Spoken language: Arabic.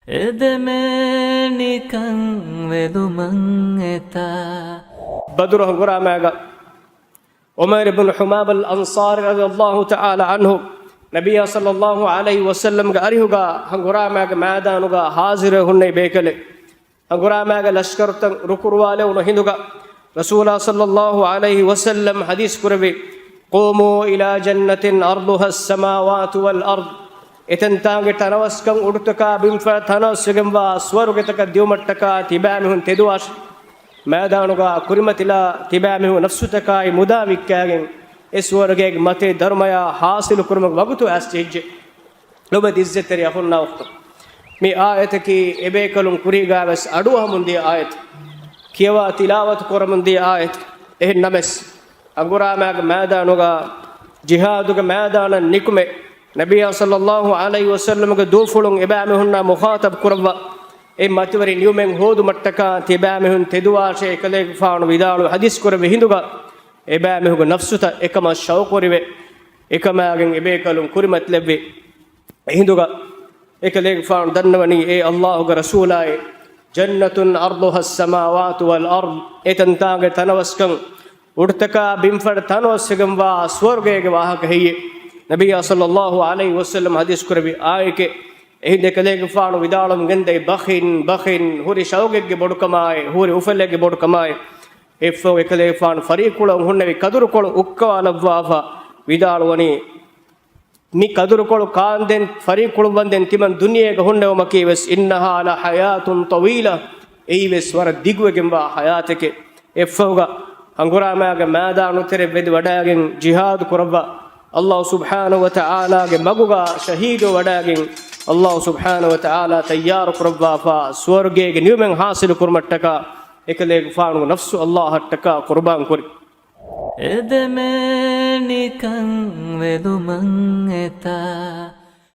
එදමනිකං වෙදුමං එතා بدر هنقرا ماغا عمر بن حماب الأنصاري رضي الله تعالى عنه نبي صلى الله عليه وسلم أريهغا هنقرا ماغا مادانغا حاضر هني بيكله هنقرا ماغا لشكرتن ركرواله ونهندغا رسول صلى الله عليه وسلم حديث كربي قوموا إلى جنة أرضها السماوات والأرض එතන්තාගේ තනවස්කම් උඩුතකා බිම්ෆ තනස්සගෙම්වා ස්වර්ගතක දියුමට්ටකා තිබෑමිහුන් තෙදුවාශ මෑදානුගා කුරිමතිලා තිබෑමිහු නෆ්සුතකායි මුදාවික්කෑගෙන් ඒ ස්වර්ගයේ මතේ ධර්මය හාසිලු කුරුම වගුතු ඇස්චෙජ්ජ ලොබ දිස්සතරිය හොන්නා වක්ත මේ ආයතකි එබේකලුම් කුරීගාවස් අඩුවහමුන්දී ආයත කියවා තිලාවත් කරමුන්දී ආයත එහෙ නමස් අගුරාමෑග මෑදානුගා ජිහාදුග මෑදාන නිකුමේ نبي صلى الله عليه وسلم دوفلون إبامهن مخاطب كربا إيه ماتوري نيومن هود متكا تبامهن تدواشة كلك فان ويدالو حديث كربا هندوغا إبامهن نفسه إكما شوق كربا إكما عن إبيكالون كرمت لبي هندوغا إكلك فان دنوني إيه الله رسوله جنة أرضها السماوات والأرض إتنتاغ تنوسكن ورتكا بمفر تنوسكن واسورغ واهك هي نبي صلى الله عليه وسلم حديث كربي آيك إهدى كليك فانو بدالم جندي بخين هوري شوقك بودكماي هوري أفلك بودكماي إفو كليك فان فريق كلهم هنبي كدر كلهم أكوا لبوافا بدالوني مي كدر كلهم كاندن فريق كلهم بندن تمن دنيا كهنده مكيبس إنها على حياة طويلة إيبس ورد ديجو جنبا حياتك إفوغا أنغرا ما دانو تري بيد وداعين جهاد كربا الله سبحانه وتعالى مغوغا شهيد وداغين الله سبحانه وتعالى تيار قربا فا سورغي نيومن حاصل كرمتكا اكليك فانو نفس الله تكا قربان كوري එදමනිකං වෙදුමං